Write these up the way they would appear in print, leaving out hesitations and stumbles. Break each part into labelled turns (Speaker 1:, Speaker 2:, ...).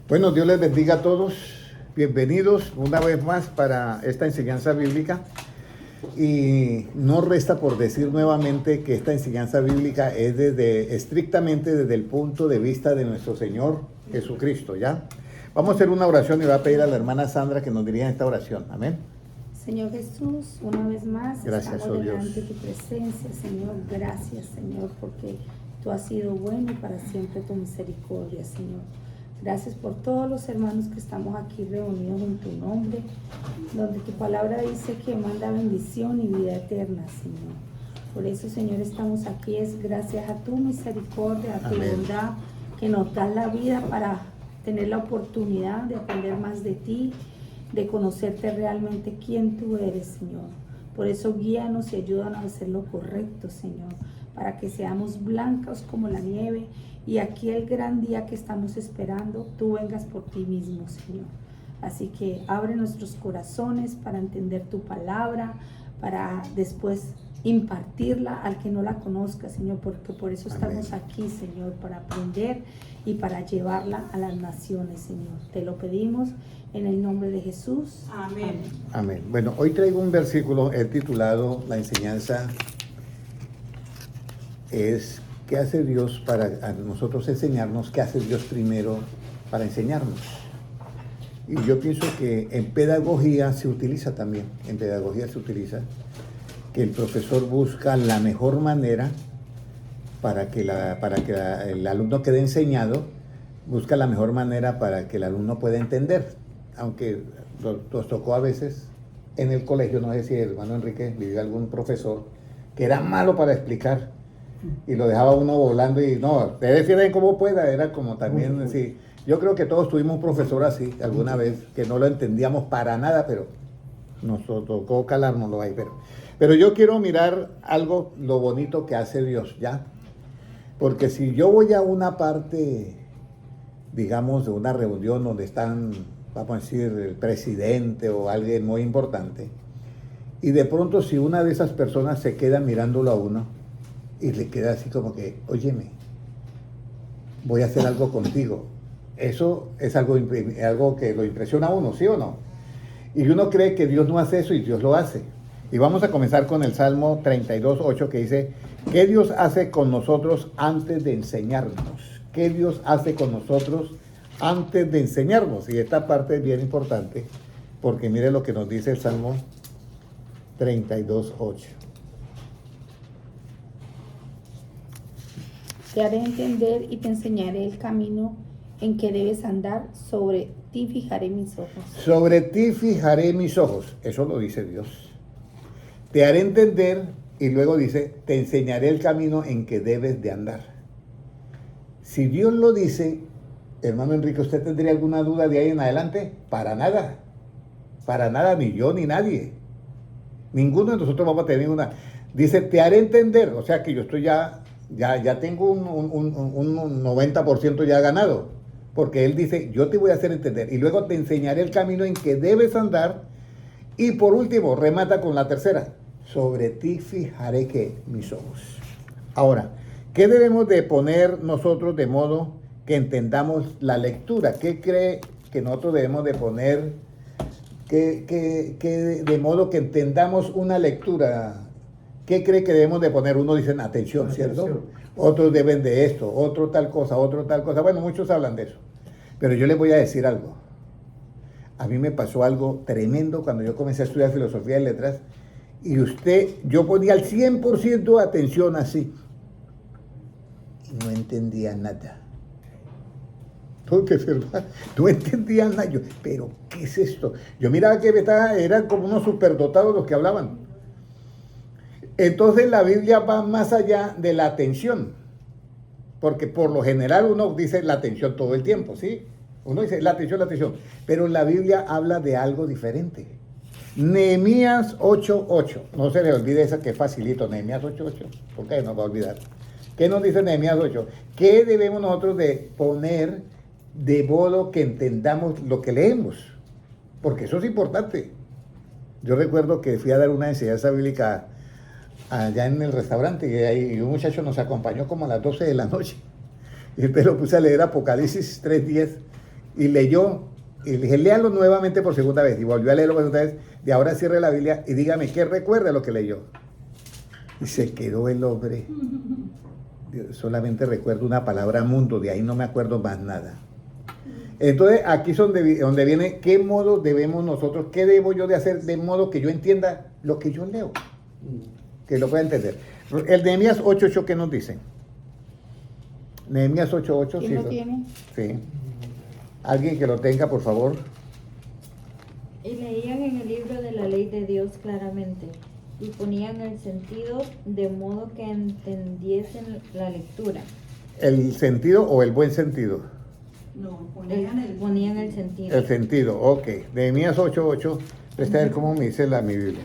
Speaker 1: Bueno, Dios les bendiga a todos. Bienvenidos una vez más para esta enseñanza bíblica. Y no resta por decir nuevamente que esta enseñanza bíblica es estrictamente desde el punto de vista de nuestro Señor Jesucristo, ¿ya? Vamos a hacer una oración y voy a pedir a la hermana Sandra que nos dirija esta oración. Amén.
Speaker 2: Señor Jesús, una vez más
Speaker 1: Gracias,
Speaker 2: estamos
Speaker 1: oh Dios.
Speaker 2: delante de tu presencia, Señor. Gracias, Señor, porque tú has sido bueno y para siempre tu misericordia, Señor. Gracias por todos los hermanos que estamos aquí reunidos en tu nombre, donde tu palabra dice que manda bendición y vida eterna, Señor. Por eso, Señor, estamos aquí, es gracias a tu misericordia, a tu
Speaker 1: Amén.
Speaker 2: bondad, que nos das la vida para tener la oportunidad de aprender más de ti, de conocerte realmente quién tú eres, Señor. Por eso guíanos y ayúdanos a hacer lo correcto, Señor, para que seamos blancos como la nieve y aquí el gran día que estamos esperando, tú vengas por ti mismo, Señor. Así que abre nuestros corazones para entender tu palabra, para después impartirla al que no la conozca, Señor, porque por eso estamos aquí, Señor, para aprender y para llevarla a las naciones, Señor. Te lo pedimos en el nombre de Jesús.
Speaker 3: Amén.
Speaker 1: Amén. Bueno, hoy traigo un versículo, he titulado la enseñanza es ¿qué hace Dios para a nosotros enseñarnos? ¿Qué hace Dios primero para enseñarnos? Y yo pienso que en pedagogía se utiliza también, en pedagogía se utiliza que el profesor busca la mejor manera para que el alumno quede enseñado, busca la mejor manera para que el alumno pueda entender, aunque nos tocó a veces en el colegio, no sé si el hermano Enrique vivió algún profesor que era malo para explicar y lo dejaba uno volando y no, ustedes defienden como pueda, era como también, sí. Yo creo que todos tuvimos un profesor así alguna vez, que no lo entendíamos para nada, pero nos tocó calárnoslo ahí, pero yo quiero mirar algo, lo bonito que hace Dios, ¿ya? Porque si yo voy a una parte, digamos, de una reunión donde están, vamos a decir, el presidente o alguien muy importante, y de pronto si una de esas personas se queda mirándolo a uno, y le queda así como que, óyeme, voy a hacer algo contigo. Eso es algo que lo impresiona a uno, ¿sí o no? Y uno cree que Dios no hace eso y Dios lo hace. Y vamos a comenzar con el Salmo 32:8 que dice, ¿qué Dios hace con nosotros antes de enseñarnos? ¿Qué Dios hace con nosotros antes de enseñarnos? Y esta parte es bien importante, porque mire lo que nos dice el Salmo 32:8.
Speaker 2: Te haré entender y te enseñaré el camino en que debes andar. Sobre ti fijaré mis ojos.
Speaker 1: Sobre ti fijaré mis ojos. Eso lo dice Dios. Te haré entender y luego dice, te enseñaré el camino en que debes de andar. Si Dios lo dice, hermano Enrique, ¿usted tendría alguna duda de ahí en adelante? Para nada. Para nada, ni yo ni nadie. Ninguno de nosotros vamos a tener ninguna. Dice, te haré entender. O sea que yo estoy ya tengo un 90% ya ganado, porque Él dice, yo te voy a hacer entender, y luego te enseñaré el camino en que debes andar, y por último, remata con la tercera, sobre ti fijaré que mis ojos. Ahora, ¿qué debemos de poner nosotros de modo que entendamos la lectura? ¿Qué cree que nosotros debemos de poner de modo que entendamos una lectura? ¿Qué cree que debemos de poner? Uno dice atención, ¿cierto? Otros deben de esto, otro tal cosa, otro tal cosa. Bueno, muchos hablan de eso. Pero yo les voy a decir algo. A mí me pasó algo tremendo cuando yo comencé a estudiar filosofía y letras. Y yo ponía al 100% de atención así. Y no entendía nada. Porque es verdad, no entendía nada. Yo, pero, ¿qué es esto? Yo miraba que eran como unos superdotados los que hablaban. Entonces la Biblia va más allá de la atención, porque por lo general uno dice la atención todo el tiempo, ¿sí? Uno dice la atención, pero la Biblia habla de algo diferente. Nehemías 8:8, no se le olvide esa que es facilito, Nehemías 8:8, porque no va a olvidar. ¿Qué nos dice Nehemías 8? ¿Qué debemos nosotros de poner de modo que entendamos lo que leemos? Porque eso es importante. Yo recuerdo que fui a dar una enseñanza bíblica allá en el restaurante y un muchacho nos acompañó como a las 12 de la noche. Y entonces lo puse a leer Apocalipsis 3:10 y leyó, y le dije, léalo nuevamente por segunda vez. Y volvió a leerlo por segunda vez. Y ahora cierre la Biblia y dígame qué recuerda lo que leyó. Y se quedó el hombre. Yo solamente recuerdo una palabra mundo, de ahí no me acuerdo más nada. Entonces aquí es donde viene qué modo debemos nosotros, qué debo yo de hacer de modo que yo entienda lo que yo leo, que lo pueda entender. El Nehemías 8:8, ¿qué nos dice? Nehemías 8:8.
Speaker 2: ¿Quién lo tiene?
Speaker 1: Sí. Alguien que lo tenga, por favor.
Speaker 3: Y leían en el libro de la ley de Dios claramente, y ponían el sentido de modo que entendiesen la lectura.
Speaker 1: ¿El sentido o el buen sentido?
Speaker 4: No,
Speaker 3: Ponían el sentido.
Speaker 1: El sentido, ok. Nehemías 8:8, presta a ver cómo me dice mi Biblia.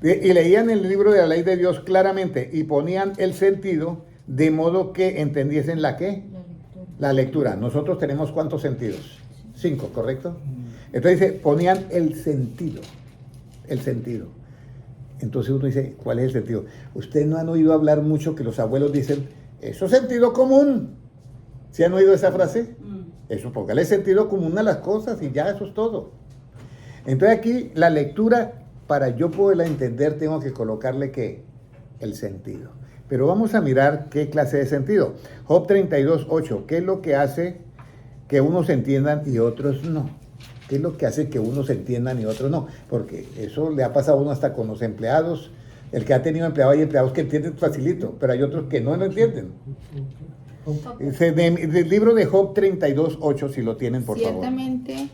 Speaker 1: Y leían el libro de la ley de Dios claramente y ponían el sentido de modo que entendiesen la qué?
Speaker 3: La lectura.
Speaker 1: La lectura. Nosotros tenemos ¿cuántos sentidos? 5, ¿correcto? Entonces dice, ponían el sentido. El sentido. Entonces uno dice, ¿cuál es el sentido? Ustedes no han oído hablar mucho que los abuelos dicen, eso es sentido común. ¿Sí han oído esa frase? Eso, póngale sentido común a las cosas y ya, eso es todo. Entonces aquí la lectura, para yo poderla entender, tengo que colocarle ¿qué? El sentido. Pero vamos a mirar qué clase de sentido. Job 32:8, ¿qué es lo que hace que unos entiendan y otros no? ¿Qué es lo que hace que unos entiendan y otros no? Porque eso le ha pasado a uno hasta con los empleados. El que ha tenido empleados, hay empleados que entienden facilito, pero hay otros que no lo entienden. Del libro de Job 32:8, si lo tienen, por favor.
Speaker 2: Ciertamente,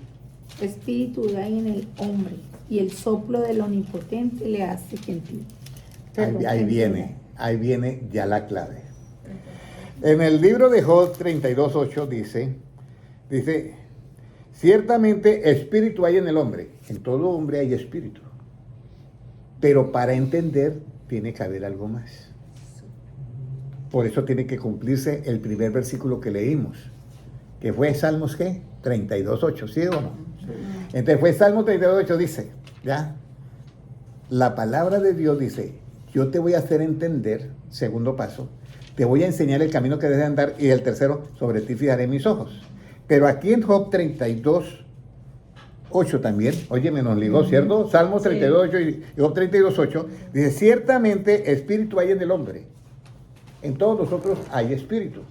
Speaker 2: espíritu hay en el hombre y el soplo del omnipotente le hace sentir.
Speaker 1: Ahí viene ya la clave. En el libro de Job 32:8 dice, ciertamente espíritu hay en el hombre. En todo hombre hay espíritu. Pero para entender tiene que haber algo más. Por eso tiene que cumplirse el primer versículo que leímos, que fue Salmos, ¿qué? 32:8, ¿sí o no? Sí. Entonces fue Salmos 32:8, dice, ¿ya? La palabra de Dios dice, yo te voy a hacer entender, segundo paso, te voy a enseñar el camino que debes andar, y el tercero, sobre ti fijaré mis ojos. Pero aquí en Job 32:8 también, oye, me nos ligó, ¿cierto? Salmos 32:8 y Job 32:8, dice, ciertamente espíritu hay en el hombre. En todos nosotros hay espíritu.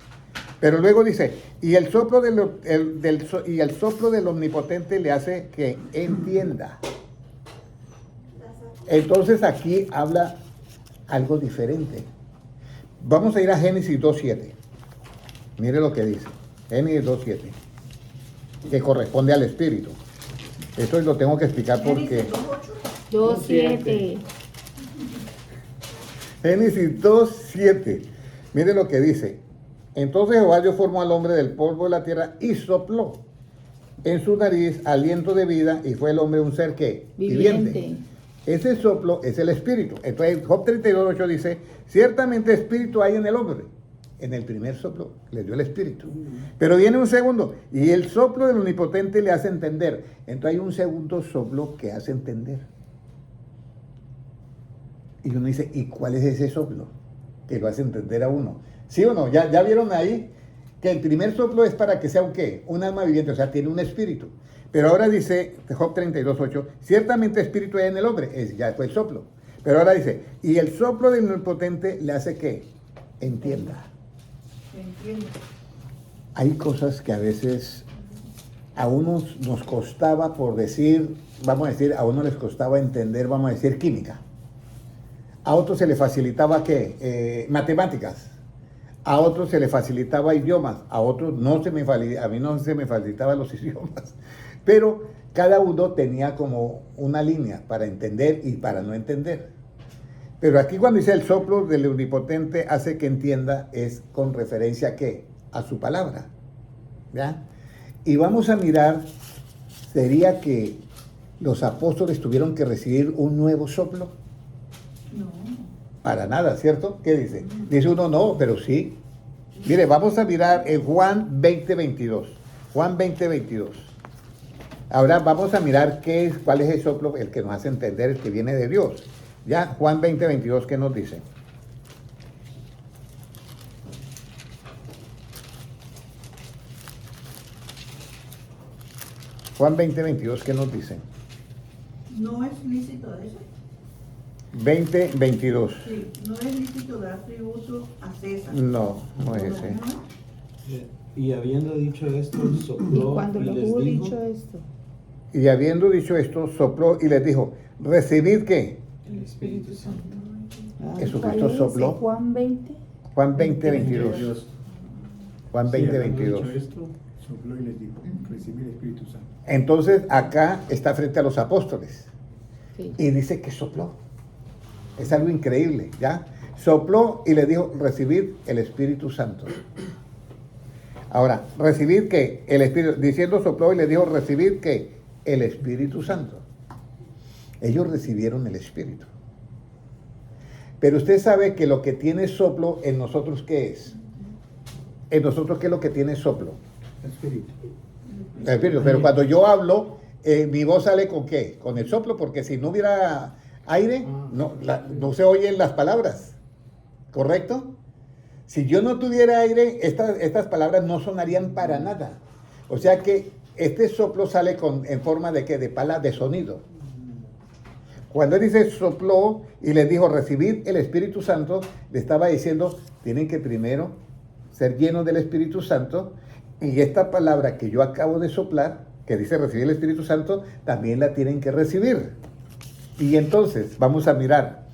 Speaker 1: Pero luego dice, y el soplo del omnipotente le hace que entienda. Entonces aquí habla algo diferente. Vamos a ir a Génesis 2:7. Mire lo que dice. Génesis 2:7. Que corresponde al espíritu. Esto lo tengo que explicar porque...
Speaker 2: 2:7.
Speaker 1: Génesis 2:7. Mire lo que dice. Entonces Jehová Dios formó al hombre del polvo de la tierra y sopló en su nariz aliento de vida, y fue el hombre un ser que viviente. Ese soplo es el espíritu. Entonces Job 32:8 dice, ciertamente espíritu hay en el hombre. En el primer soplo le dio el espíritu. Pero viene un segundo, y el soplo del omnipotente le hace entender. Entonces hay un segundo soplo que hace entender. Y uno dice, ¿y cuál es ese soplo? Que lo hace entender a uno. ¿Sí o no? ¿Ya vieron ahí? Que el primer soplo es para que sea un ¿qué? Un alma viviente, o sea, tiene un espíritu. Pero ahora dice Job 32:8, ciertamente espíritu hay en el hombre, ya fue el soplo. Pero ahora dice, y el soplo del omnipotente le hace ¿qué? Entienda. Hay cosas que a veces a unos nos costaba, por decir, vamos a decir, a uno les costaba entender, vamos a decir, química. A otros se le facilitaba ¿qué? Matemáticas. A otros se le facilitaba idiomas. A otros a mí no se me facilitaban los idiomas. Pero cada uno tenía como una línea para entender y para no entender. Pero aquí cuando dice el soplo del omnipotente hace que entienda, es con referencia a ¿qué? A su palabra. ¿Ya? Y vamos a mirar, sería que los apóstoles tuvieron que recibir un nuevo soplo.
Speaker 4: No.
Speaker 1: Para nada, ¿cierto? ¿Qué dice? Dice uno, no, pero sí. Mire, vamos a mirar en Juan 20:22. Juan 20:22. Ahora vamos a mirar cuál es el soplo, el que nos hace entender, el que viene de Dios. Ya, Juan 20, 22, ¿qué nos dice? Juan 20, 22, ¿qué nos dice?
Speaker 4: No es lícito eso.
Speaker 1: 20, 22.
Speaker 4: Sí, no es lícito dar tributo a César.
Speaker 1: No, no es ese.
Speaker 4: ¿No?
Speaker 5: Y habiendo dicho esto,
Speaker 2: Y
Speaker 5: sopló
Speaker 2: cuando
Speaker 5: y
Speaker 2: lo
Speaker 5: les
Speaker 2: hubo
Speaker 5: dijo,
Speaker 2: dicho esto,
Speaker 1: Y habiendo dicho esto, sopló y les dijo, ¿recibid qué?
Speaker 5: el Espíritu Santo.
Speaker 1: Jesucristo
Speaker 2: ¿cuál es?
Speaker 1: sopló.
Speaker 2: Juan 20.
Speaker 1: Juan 20, 22.
Speaker 6: Dios,
Speaker 1: Juan
Speaker 6: sí,
Speaker 1: 20,
Speaker 6: habiendo
Speaker 1: 22.
Speaker 6: dicho esto, sopló y les dijo, recibí el Espíritu Santo.
Speaker 1: Entonces acá está frente a los apóstoles
Speaker 2: Sí.
Speaker 1: y dice que sopló. Es algo increíble, ¿ya? Sopló y les dijo, recibid el Espíritu Santo. Ahora, recibid que el Espíritu, diciendo sopló y les dijo, recibid que el Espíritu Santo. Ellos recibieron el Espíritu. Pero usted sabe que lo que tiene soplo en nosotros, ¿qué es? En nosotros, ¿qué es lo que tiene soplo?
Speaker 6: Espíritu.
Speaker 1: El Espíritu. Pero cuando yo hablo, mi voz sale ¿con qué? Con el soplo, porque si no hubiera aire, no se oyen las palabras. ¿Correcto? Si yo no tuviera aire, estas palabras no sonarían para nada. O sea que este soplo sale en forma de ¿qué? De sonido. Cuando él dice sopló y les dijo recibid el Espíritu Santo, le estaba diciendo, tienen que primero ser llenos del Espíritu Santo, y esta palabra que yo acabo de soplar, que dice recibir el Espíritu Santo, también la tienen que recibir. Y entonces, vamos a mirar,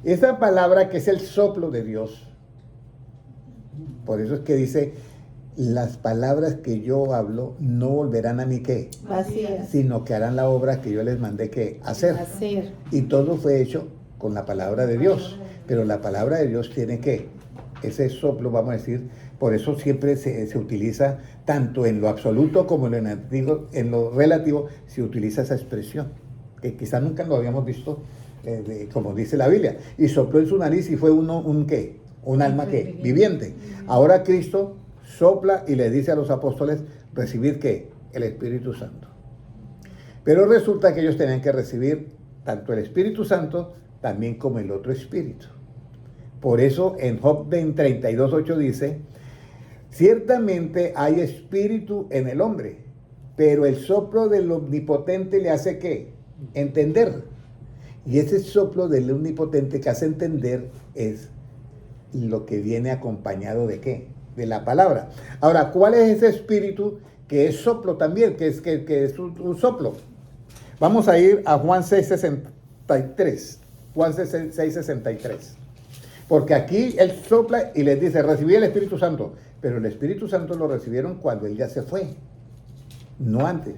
Speaker 1: esa palabra que es el soplo de Dios, por eso es que dice, las palabras que yo hablo no volverán a mí ¿qué?
Speaker 2: Vacías.
Speaker 1: Sino que harán la obra que yo les mandé que hacer.
Speaker 2: Hacer.
Speaker 1: Y todo fue hecho con la palabra de Dios. Pero la palabra de Dios tiene que, ese soplo, vamos a decir, por eso siempre se utiliza, tanto en lo absoluto como en lo relativo, se utiliza esa expresión, que quizá nunca lo habíamos visto, como dice la Biblia. Y sopló en su nariz y fue un ¿qué? Un alma ¿qué? Viviente. Ahora Cristo sopla y le dice a los apóstoles, recibid ¿qué? El Espíritu Santo. Pero resulta que ellos tenían que recibir tanto el Espíritu Santo, también como el otro Espíritu. Por eso en Job 32:8 dice, ciertamente hay espíritu en el hombre, pero el soplo del Omnipotente le hace ¿qué? Entender. Y ese soplo del Omnipotente que hace entender es lo que viene acompañado de ¿qué? De la palabra. Ahora, ¿cuál es ese espíritu que es soplo también? Que es un soplo. Vamos a ir a Juan 6:63. Juan 6:63. Porque aquí él sopla y les dice, recibí el Espíritu Santo. Pero el Espíritu Santo lo recibieron cuando él ya se fue, no antes.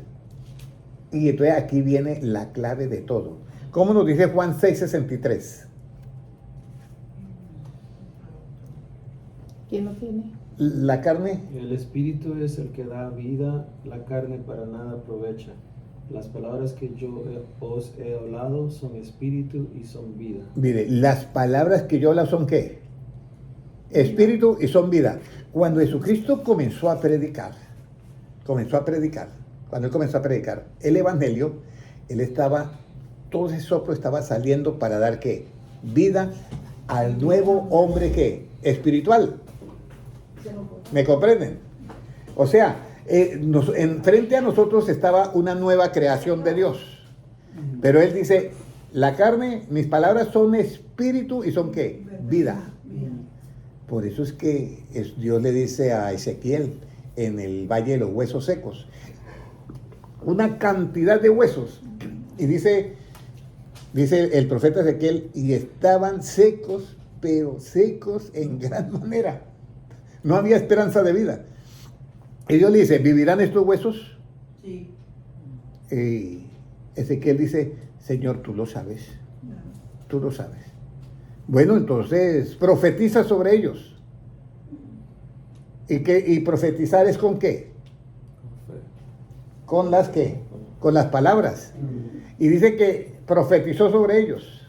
Speaker 1: Y entonces aquí viene la clave de todo. ¿Cómo nos dice Juan 6:63?
Speaker 2: ¿Quién lo tiene?
Speaker 1: La carne,
Speaker 5: El Espíritu es el que da vida, la carne para nada aprovecha. Las palabras que yo os he hablado son espíritu y son vida.
Speaker 1: mire, las palabras que yo hablo son ¿qué? Espíritu y son vida. Cuando Jesucristo comenzó a predicar, cuando él comenzó a predicar el Evangelio, todo ese soplo estaba saliendo para dar ¿qué? Vida al nuevo hombre ¿qué? Espiritual. ¿Me comprenden? O sea, frente a nosotros estaba una nueva creación de Dios. Pero él dice, la carne, mis palabras son espíritu y son ¿qué? Vida. Por eso es que Dios le dice a Ezequiel en el Valle de los Huesos Secos, una cantidad de huesos. Y dice el profeta Ezequiel, y estaban secos, pero secos en gran manera. No había esperanza de vida. Y Dios le dice, ¿vivirán estos huesos?
Speaker 4: Sí.
Speaker 1: Y Ezequiel dice, Señor, tú lo sabes. Tú lo sabes. Bueno, entonces profetiza sobre ellos. ¿Y profetizar es con qué? ¿Con las qué? Con las palabras. Y dice que profetizó sobre ellos.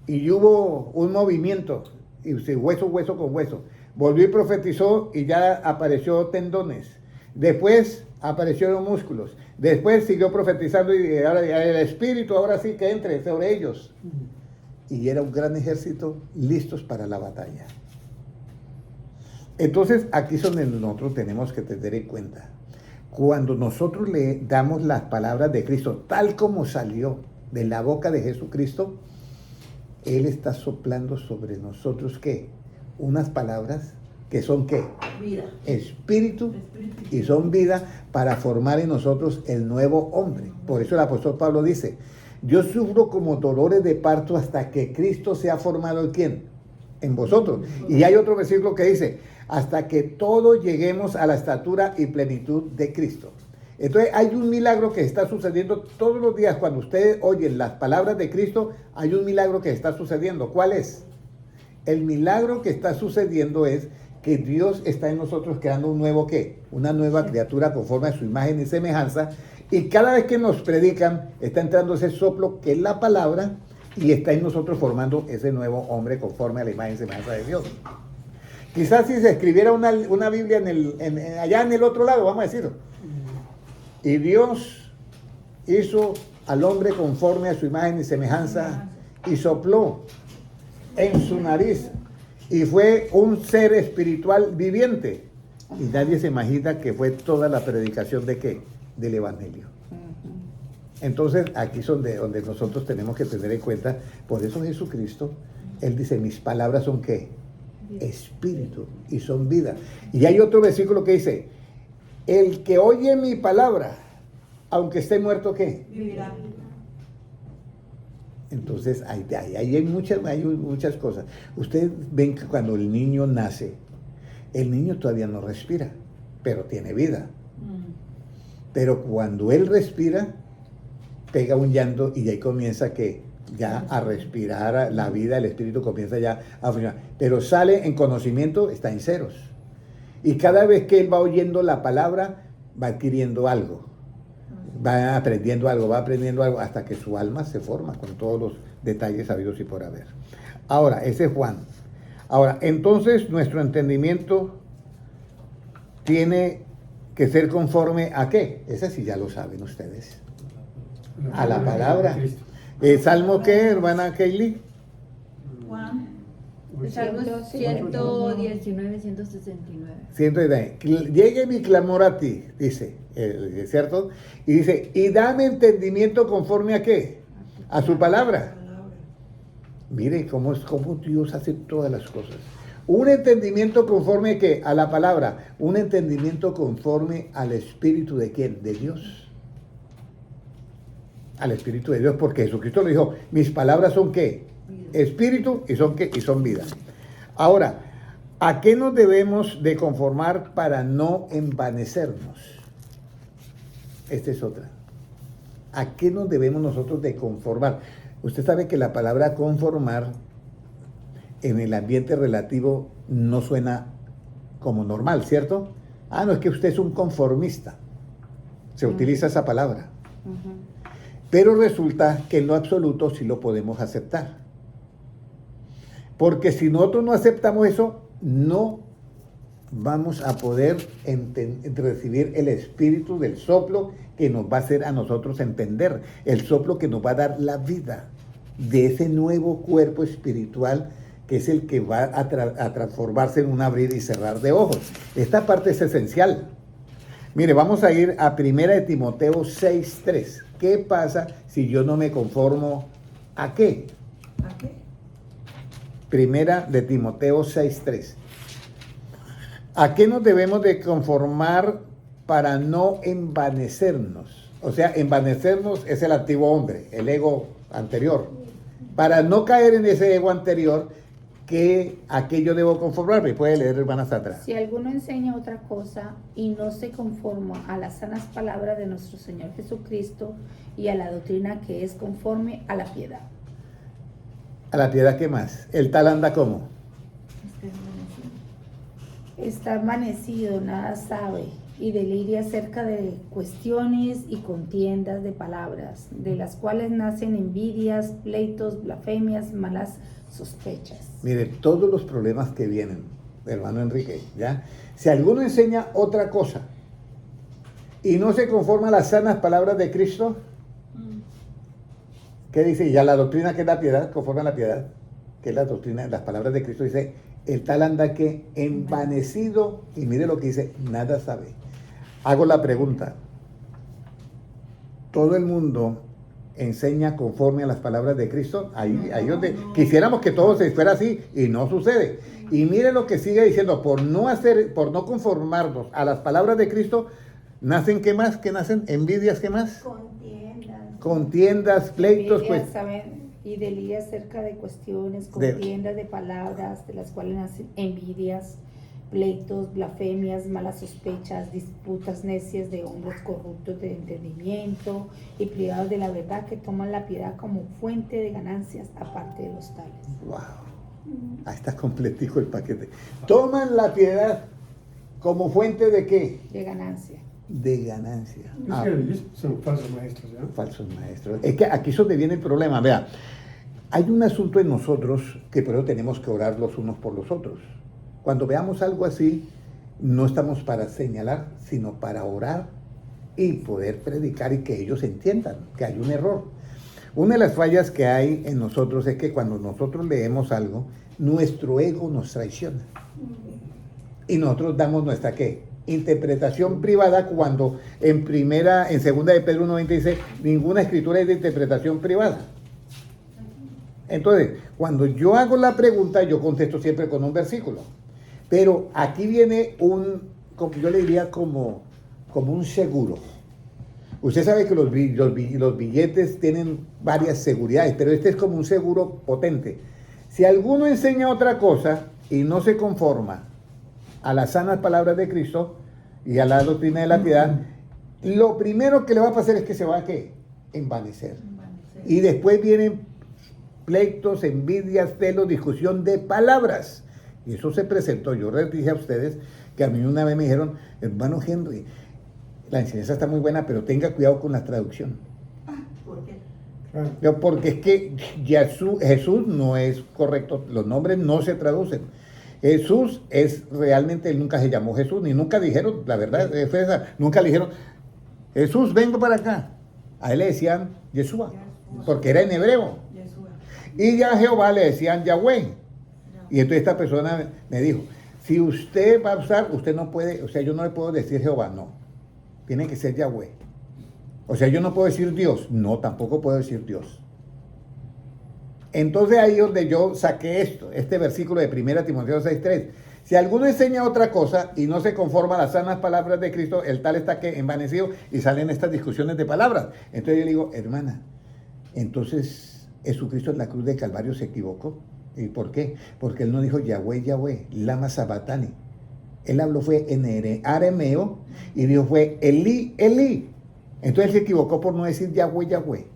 Speaker 1: Y hubo un movimiento. Y usted, hueso con hueso. Volvió y profetizó y ya apareció tendones. Después aparecieron músculos. Después siguió profetizando y ahora el Espíritu ahora sí que entre sobre ellos. y era un gran ejército listos para la batalla. Entonces, aquí es donde nosotros tenemos que tener en cuenta. Cuando nosotros le damos las palabras de Cristo, tal como salió de la boca de Jesucristo, Él está soplando sobre nosotros, ¿qué? Unas palabras que son, ¿qué?
Speaker 4: Vida.
Speaker 1: Espíritu y son vida para formar en nosotros el nuevo hombre. Por eso el apóstol Pablo dice, yo sufro como dolores de parto hasta que Cristo sea formado en ¿quién? En vosotros. Y hay otro versículo que dice, hasta que todos lleguemos a la estatura y plenitud de Cristo. Entonces hay un milagro que está sucediendo todos los días. Cuando ustedes oyen las palabras de Cristo, hay un milagro que está sucediendo. ¿Cuál es? El milagro que está sucediendo es que Dios está en nosotros creando un nuevo ¿qué? Una nueva criatura conforme a su imagen y semejanza. Y cada vez que nos predican, está entrando ese soplo que es la palabra y está en nosotros formando ese nuevo hombre conforme a la imagen y semejanza de Dios. Quizás si se escribiera una Biblia allá en el otro lado, vamos a decirlo. Y Dios hizo al hombre conforme a su imagen y semejanza y sopló en su nariz y fue un ser espiritual viviente. Y nadie se imagina que fue toda la predicación de ¿qué? Del Evangelio. Entonces aquí es donde nosotros tenemos que tener en cuenta, por eso Jesucristo, Él dice, mis palabras son ¿qué? Espíritu y son vida. Y hay otro versículo que dice, el que oye mi palabra, aunque esté muerto, ¿qué?
Speaker 4: Vivirá.
Speaker 1: Entonces, ahí hay muchas cosas. Ustedes ven que cuando el niño nace, el niño todavía no respira, pero tiene vida. Pero cuando él respira, pega un llanto y ahí comienza que ya a respirar la vida, el espíritu comienza ya a funcionar. Pero sale en conocimiento, está en ceros. Y cada vez que él va oyendo la palabra, va adquiriendo algo. Va aprendiendo algo hasta que su alma se forma con todos los detalles sabidos y por haber. Ahora, ese es Juan. Ahora, entonces nuestro entendimiento tiene que ser conforme a ¿qué? Ese sí ya lo saben ustedes. A la palabra. ¿Salmo qué, hermana Kaylee?
Speaker 4: Juan.
Speaker 3: Salmo 119, 169.
Speaker 1: 119. Llegue mi clamor a ti, dice, ¿cierto? Y dice, y dame entendimiento conforme a ¿qué? A su palabra. Mire cómo Dios hace todas las cosas. Un entendimiento conforme a ¿qué? A la palabra. Un entendimiento conforme al Espíritu de ¿quién? De Dios. Al Espíritu de Dios, porque Jesucristo le dijo, mis palabras son ¿qué? Espíritu y son ¿qué? Y son vida. Ahora, ¿a qué nos debemos de conformar para no envanecernos? Esta es otra. ¿A qué nos debemos nosotros de conformar? Usted sabe que la palabra conformar en el ambiente relativo no suena como normal, ¿cierto? No, es que usted es un conformista. Se utiliza esa palabra. Pero resulta que en lo absoluto sí lo podemos aceptar. Porque si nosotros no aceptamos eso, no vamos a poder recibir el espíritu del soplo que nos va a hacer a nosotros entender, el soplo que nos va a dar la vida de ese nuevo cuerpo espiritual que es el que va a transformarse en un abrir y cerrar de ojos. Esta parte es esencial. Mire, vamos a ir a 1 de Timoteo 6:3. ¿Qué pasa si yo no me conformo a qué?
Speaker 4: ¿A qué?
Speaker 1: 1 de Timoteo 6:3. ¿A qué nos debemos de conformar para no envanecernos? O sea, envanecernos es el antiguo hombre, el ego anterior. Para no caer en ese ego anterior, ¿a qué yo debo conformarme? Puede leer, hermana Sandra.
Speaker 2: Si alguno enseña otra cosa y no se conforma a las sanas palabras de nuestro Señor Jesucristo y a la doctrina que es conforme a la piedad.
Speaker 1: ¿A la piedad qué más? El tal anda como.
Speaker 2: Está amanecido, nada sabe, y deliria acerca de cuestiones y contiendas de palabras, de las cuales nacen envidias, pleitos, blasfemias, malas sospechas.
Speaker 1: Mire, todos los problemas que vienen, hermano Enrique, ¿ya? Si alguno enseña otra cosa y no se conforma a las sanas palabras de Cristo, ¿Qué dice? Y a la doctrina que es la piedad, conforme a la piedad, que es la doctrina, las palabras de Cristo, dice, el tal anda que envanecido, y mire lo que dice, nada sabe. Hago la pregunta, ¿todo el mundo enseña conforme a las palabras de Cristo? Ahí donde quisiéramos que todo se fuera así, y no sucede. Y mire lo que sigue diciendo, por no conformarnos a las palabras de Cristo, ¿nacen qué más? ¿Qué nacen? ¿Envidias qué más? Contiendas, pleitos,
Speaker 2: Envidias,
Speaker 1: pues.
Speaker 2: ¿saben? Y delira acerca de cuestiones, contiendas de palabras, de las cuales nacen envidias, pleitos, blasfemias, malas sospechas, disputas necias de hombres corruptos de entendimiento y privados de la verdad, que toman la piedad como fuente de ganancias aparte de los tales.
Speaker 1: Wow. Ahí está completico el paquete. Toman la piedad como fuente de qué?
Speaker 2: De ganancia.
Speaker 1: De ganancia.
Speaker 6: Son falsos maestros, ¿no?
Speaker 1: Falsos maestros. Es que aquí es donde viene el problema. Vea, hay un asunto en nosotros que por eso tenemos que orar los unos por los otros. Cuando veamos algo así, no estamos para señalar, sino para orar y poder predicar y que ellos entiendan que hay un error. Una de las fallas que hay en nosotros es que cuando nosotros leemos algo, nuestro ego nos traiciona. Y nosotros damos nuestra ¿qué? Interpretación privada, cuando en segunda de Pedro 1:20 dice, ninguna escritura es de interpretación privada. Entonces, cuando yo hago la pregunta, yo contesto siempre con un versículo. Pero aquí viene como yo le diría, como un seguro. Usted sabe que los billetes tienen varias seguridades, pero este es como un seguro potente. Si alguno enseña otra cosa y no se conforma a las sanas palabras de Cristo y a la doctrina de la piedad, lo primero que le va a pasar es que se va a ¿qué? Envanecer. Y después vienen pleitos, envidias, celos, discusión de palabras. Y eso se presentó. Yo les dije a ustedes que a mí una vez me dijeron, hermano Henry, la enseñanza está muy buena, pero tenga cuidado con la traducción.
Speaker 4: ¿Por qué?
Speaker 6: Claro.
Speaker 1: Porque es que Jesús no es correcto, los nombres no se traducen. Jesús es realmente, él nunca se llamó Jesús, ni nunca dijeron, la verdad fue esa, nunca le dijeron, Jesús, vengo para acá. A él le decían Yeshua, porque era en hebreo.
Speaker 4: Yeshua.
Speaker 1: Y a Jehová le decían Yahweh. Y entonces esta persona me dijo, si usted va a usar, usted no puede, o sea, yo no le puedo decir Jehová, no. Tiene que ser Yahweh. O sea, yo no puedo decir Dios, no, tampoco puedo decir Dios. Entonces ahí es donde yo saqué este versículo de 1 Timoteo 6:3. Si alguno enseña otra cosa y no se conforma a las sanas palabras de Cristo, el tal está que envanecido, y salen estas discusiones de palabras. Entonces yo le digo, hermana, entonces Jesucristo en la cruz de Calvario se equivocó. ¿Y por qué? Porque él no dijo Yahweh, Yahweh, lama sabatani. Él habló fue en arameo y dijo fue Elí, Elí. Entonces él se equivocó por no decir Yahweh, Yahweh.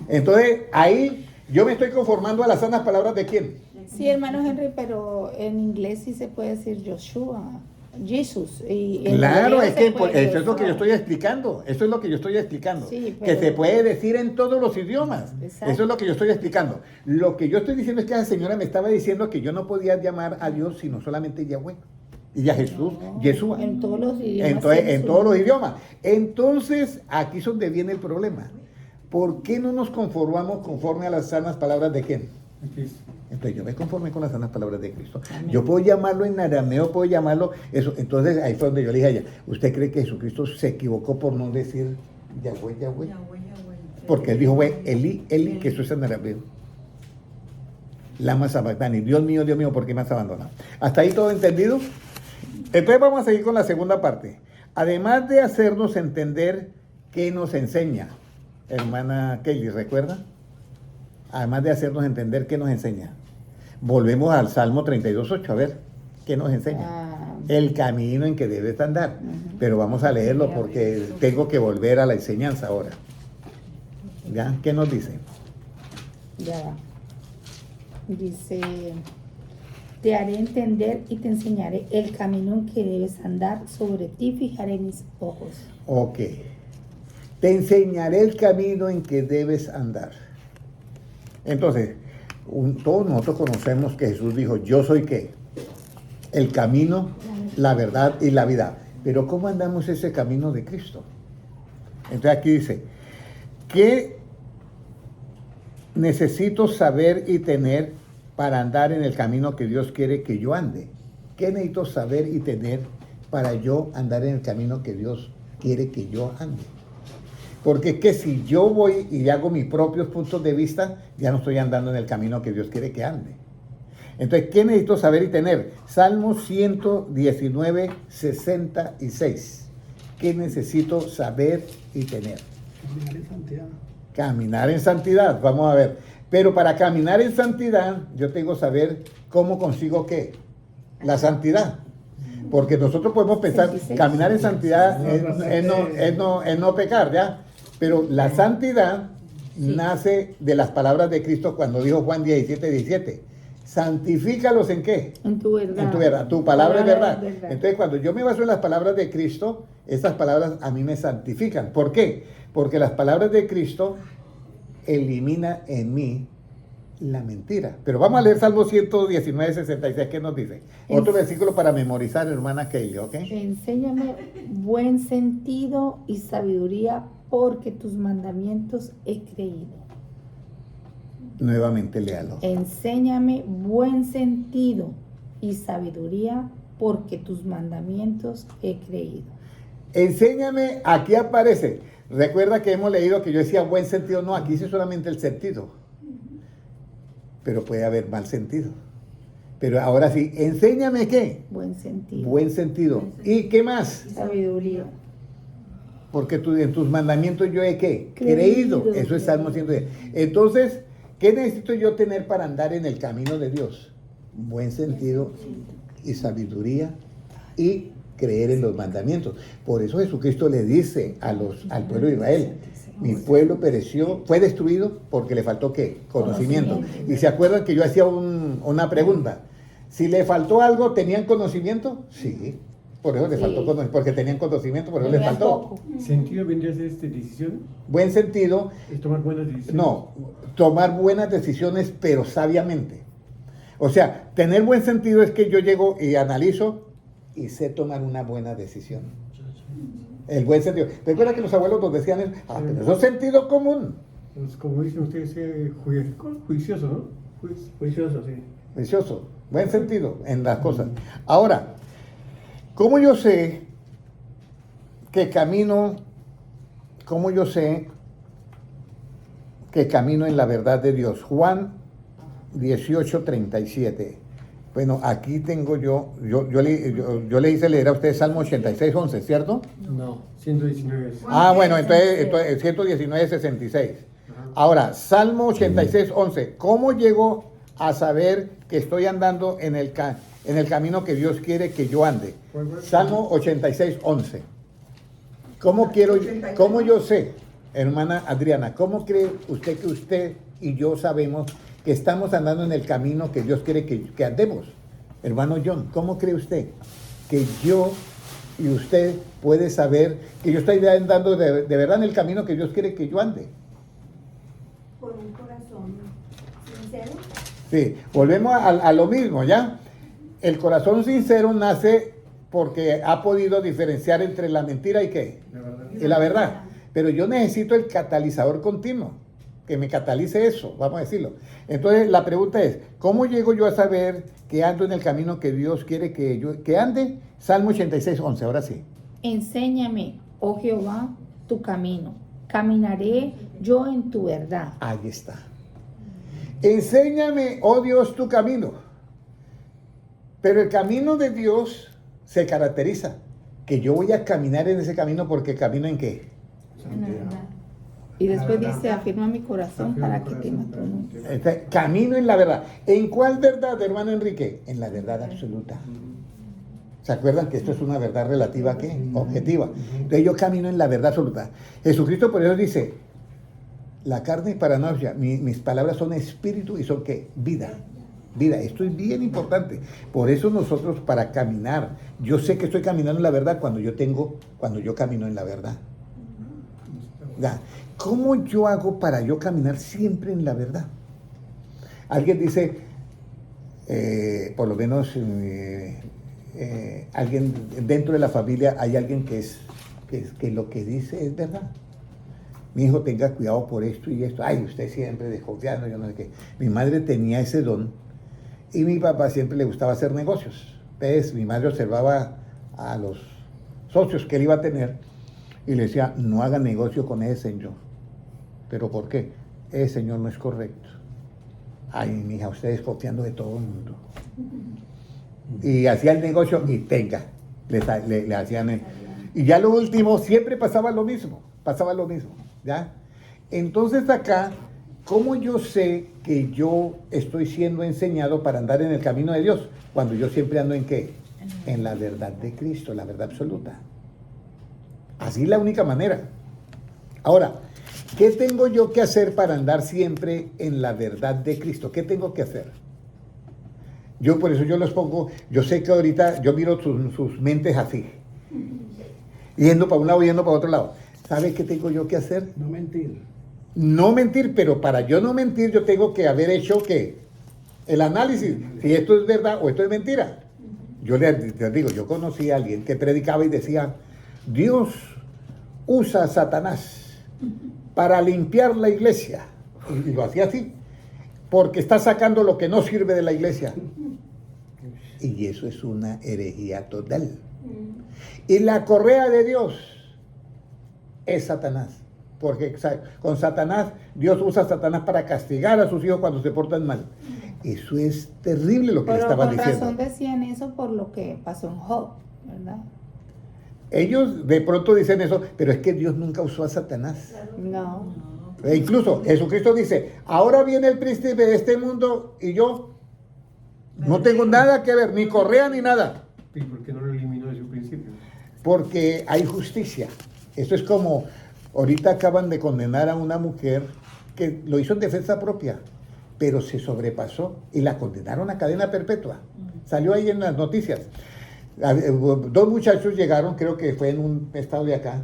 Speaker 1: Entonces ahí yo me estoy conformando a las sanas palabras de quién.
Speaker 2: Sí, hermano Henry, pero en inglés sí se puede decir Joshua, Jesús. Y en
Speaker 1: Claro,
Speaker 2: hebreo
Speaker 1: es
Speaker 2: se
Speaker 1: que
Speaker 2: puede
Speaker 1: eso es lo que yo
Speaker 2: Joshua.
Speaker 1: estoy explicando. Eso es lo que yo estoy explicando.
Speaker 2: Sí,
Speaker 1: Que
Speaker 2: pero-
Speaker 1: se puede decir en todos los idiomas.
Speaker 2: Exacto.
Speaker 1: Eso es lo que yo estoy explicando. Lo que yo estoy diciendo es que la señora me estaba diciendo que yo no podía llamar a Dios sino solamente Yahweh. Y a Jesús,
Speaker 2: No,
Speaker 1: Yeshua.
Speaker 2: en todos los idiomas.
Speaker 1: Entonces,
Speaker 2: tiene
Speaker 1: en
Speaker 2: su
Speaker 1: todos los
Speaker 2: nombre.
Speaker 1: idiomas. Entonces, aquí es donde viene el problema. ¿Por qué no nos conformamos conforme a las sanas palabras de quién?
Speaker 6: Aquí.
Speaker 1: Entonces yo me conformé con las sanas palabras de Cristo.
Speaker 2: Amén.
Speaker 1: Yo puedo llamarlo en arameo, puedo llamarlo eso. Entonces ahí fue donde yo le dije a ella, ¿usted cree que Jesucristo se equivocó por no decir Yahweh, Yahweh?
Speaker 4: Yahweh, Yahweh.
Speaker 1: Porque él dijo, güey, Eli, Eli, que eso es en arameo. Lama sabactani, Dios mío, ¿por qué me has abandonado? ¿Hasta ahí todo entendido? Entonces vamos a seguir con la segunda parte. Además de hacernos entender qué nos enseña, hermana Kelly, ¿recuerda? Además de hacernos entender qué nos enseña. Volvemos al Salmo 32:8, a ver, ¿qué nos enseña? El camino en que debes andar. Pero vamos a leerlo porque tengo que volver a la enseñanza ahora. ¿Ya? ¿Qué nos dice?
Speaker 2: Ya va. Dice, te haré entender y te enseñaré el camino en que debes andar, sobre ti fijaré mis ojos.
Speaker 1: Ok. Te enseñaré el camino en que debes andar. Entonces, todos nosotros conocemos que Jesús dijo, yo soy ¿qué? El camino, la verdad y la vida. Pero ¿cómo andamos ese camino de Cristo? Entonces aquí dice, que necesito saber y tener para andar en el camino que Dios quiere que yo ande? ¿Qué necesito saber y tener para yo andar en el camino que Dios quiere que yo ande? Porque es que si yo voy y hago mis propios puntos de vista, ya no estoy andando en el camino que Dios quiere que ande. Entonces, ¿qué necesito saber y tener? Salmo 119, 66. ¿Qué necesito saber y tener?
Speaker 6: Caminar en santidad.
Speaker 1: Caminar en santidad, vamos a ver. Pero para caminar en santidad, yo tengo que saber cómo consigo qué. La santidad. Porque nosotros podemos pensar,
Speaker 2: 66.
Speaker 1: caminar en santidad es no pecar, ¿ya? Pero la santidad nace de las palabras de Cristo cuando dijo Juan 17, 17. Santifícalos ¿en qué?
Speaker 2: En tu verdad.
Speaker 1: En tu verdad. Tu palabra es verdad.
Speaker 2: es verdad.
Speaker 1: Entonces, cuando yo me baso en las palabras de Cristo, esas palabras a mí me santifican. ¿Por qué? Porque las palabras de Cristo eliminan en mí la mentira. Pero vamos a leer Salmo 119, 66. ¿Qué nos dice? Otro versículo para memorizar, hermana Kelly, ¿ok?
Speaker 2: Enséñame buen sentido y sabiduría, porque tus mandamientos he creído.
Speaker 1: Nuevamente léalo.
Speaker 2: Enséñame buen sentido y sabiduría, porque tus mandamientos he creído.
Speaker 1: Enséñame, aquí aparece. Recuerda que hemos leído que yo decía buen sentido. No, aquí dice solamente el sentido. Pero puede haber mal sentido. Pero ahora sí, enséñame qué.
Speaker 2: Buen sentido.
Speaker 1: Buen sentido. ¿Y qué más?
Speaker 2: Sabiduría.
Speaker 1: Porque en tus mandamientos yo he ¿qué?
Speaker 2: Creído.
Speaker 1: Creído. Eso es Salmo 110. Entonces, ¿qué necesito yo tener para andar en el camino de Dios? Buen sentido y sabiduría y creer en los mandamientos. Por eso Jesucristo le dice al pueblo de Israel: mi pueblo pereció, fue destruido porque le faltó ¿qué? Conocimiento. Y se acuerdan que yo hacía una pregunta: si le faltó algo, ¿tenían conocimiento? Sí. Por eso le faltó conocimiento, porque tenían conocimiento, por eso les
Speaker 2: Tenían
Speaker 1: faltó.
Speaker 2: poco.
Speaker 6: ¿Sentido vendría a ser decisión?
Speaker 1: Buen sentido,
Speaker 6: ¿Es tomar buenas decisiones?
Speaker 1: no, tomar buenas decisiones, pero sabiamente. O sea, tener buen sentido es que yo llego y analizo y sé tomar una buena decisión. El buen sentido. Recuerda que los abuelos nos decían, pero eso es sentido común.
Speaker 6: Pues, como dicen ustedes, juicioso, ¿no? Juicioso, sí.
Speaker 1: Precioso, buen sentido en las cosas. Ahora, ¿cómo yo sé que camino en la verdad de Dios? Juan 18:37. Bueno, aquí tengo yo le hice leer a ustedes Salmo 86:11, ¿cierto?
Speaker 6: No, 119.
Speaker 1: Bueno, entonces 119:66. Ahora, Salmo 86:11. ¿Cómo llego a saber que estoy andando en el camino que Dios quiere que yo ande? Salmo 86:11. ¿Cómo yo sé, hermana Adriana, cómo cree usted que usted y yo sabemos que estamos andando en el camino que Dios quiere que andemos? Hermano John, ¿cómo cree usted que yo y usted puede saber que yo estoy andando de verdad en el camino que Dios quiere que yo ande?
Speaker 2: Por un corazón sincero.
Speaker 1: Sí, volvemos a lo mismo, ¿ya? El corazón sincero nace porque ha podido diferenciar entre la mentira y ¿qué? Y la verdad. Pero yo necesito el catalizador continuo, que me catalice eso, vamos a decirlo. Entonces, la pregunta es, ¿cómo llego yo a saber que ando en el camino que Dios quiere que ande? Salmo 86:11, ahora sí.
Speaker 2: Enséñame, oh Jehová, tu camino. Caminaré yo en tu verdad.
Speaker 1: Ahí está. Enséñame, oh Dios, tu camino. Pero el camino de Dios se caracteriza que yo voy a caminar en ese camino porque camino en qué.
Speaker 2: En la verdad. Y después dice, afirma mi corazón para que te matone.
Speaker 1: Camino en la verdad. ¿En cuál verdad, hermano Enrique? En la verdad absoluta. ¿Se acuerdan que esto es una verdad relativa qué? Objetiva. Entonces yo camino en la verdad absoluta. Jesucristo por eso dice, la carne para náusea, mis palabras son espíritu y son ¿qué? Vida. Vida, esto es bien importante. Por eso nosotros para caminar, yo sé que estoy caminando en la verdad cuando yo camino en la verdad. Ya. ¿Cómo yo hago para yo caminar siempre en la verdad? Alguien dice, por lo menos alguien dentro de la familia hay alguien que lo que dice es verdad. mi hijo tenga cuidado por esto y esto. Ay, usted siempre desconfiando, yo no sé qué. Mi madre tenía ese don y mi papá siempre le gustaba hacer negocios. Entonces mi madre observaba a los socios que él iba a tener y le decía, no haga negocio con ese señor. ¿Pero por qué? Ese señor no es correcto. Ay, mi hija, usted desconfiando de todo el mundo. Y hacía el negocio y tenga, le hacían. Y ya lo último, siempre pasaba lo mismo, ¿ya? Entonces acá, ¿cómo yo sé que yo estoy siendo enseñado para andar en el camino de Dios? Cuando yo siempre ando en ¿qué? En la verdad de Cristo, la verdad absoluta. Así es la única manera. Ahora, ¿qué tengo yo que hacer para andar siempre en la verdad de Cristo? ¿Qué tengo que hacer? Yo por eso yo los pongo, yo sé que ahorita yo miro sus mentes así, yendo para un lado, yendo para otro lado. ¿Sabe qué tengo yo que hacer?
Speaker 6: No mentir.
Speaker 1: No mentir, pero para yo no mentir yo tengo que haber hecho ¿qué? El análisis, si esto es verdad o esto es mentira. Yo les digo, yo conocí a alguien que predicaba y decía, Dios usa a Satanás para limpiar la iglesia. Y lo hacía así, porque está sacando lo que no sirve de la iglesia. Y eso es una herejía total. Y la correa de Dios es Satanás. Porque con Satanás, Dios usa a Satanás para castigar a sus hijos cuando se portan mal. Eso es terrible lo que le estaban diciendo.
Speaker 2: Con razón decían eso por lo que pasó en Job, ¿verdad?
Speaker 1: Ellos de pronto dicen eso, pero es que Dios nunca usó a Satanás.
Speaker 2: No.
Speaker 1: E incluso Jesucristo dice, ahora viene el príncipe de este mundo y yo no tengo nada que ver, ni correa ni nada.
Speaker 6: ¿Y por qué no lo eliminó desde un principio?
Speaker 1: Porque hay justicia. Esto es como, ahorita acaban de condenar a una mujer que lo hizo en defensa propia, pero se sobrepasó y la condenaron a cadena perpetua. Salió ahí en las noticias. Dos muchachos llegaron, creo que fue en un estado de acá,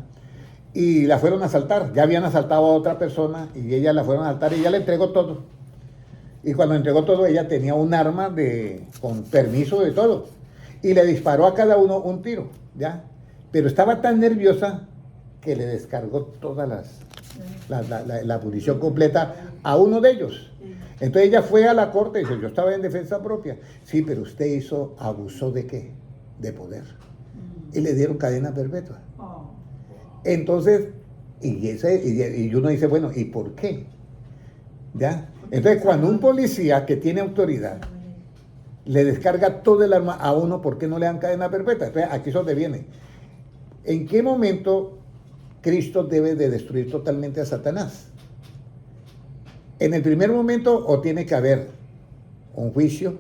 Speaker 1: y la fueron a asaltar. Ya habían asaltado a otra persona y ella la fueron a asaltar y ella le entregó todo. Y cuando entregó todo, ella tenía un arma con permiso de todo. Y le disparó a cada uno un tiro, ¿ya? Pero estaba tan nerviosa que le descargó toda la munición completa a uno de ellos. Entonces ella fue a la corte y dice, yo estaba en defensa propia. Sí, pero usted abusó ¿de qué? De poder. Y le dieron cadena perpetua. Entonces, y uno dice, bueno, ¿y por qué? ¿Ya? Entonces, cuando un policía que tiene autoridad le descarga todo el arma a uno, ¿por qué no le dan cadena perpetua? Entonces, aquí es donde viene. ¿En qué momento Cristo debe de destruir totalmente a Satanás? En el primer momento, o tiene que haber un juicio,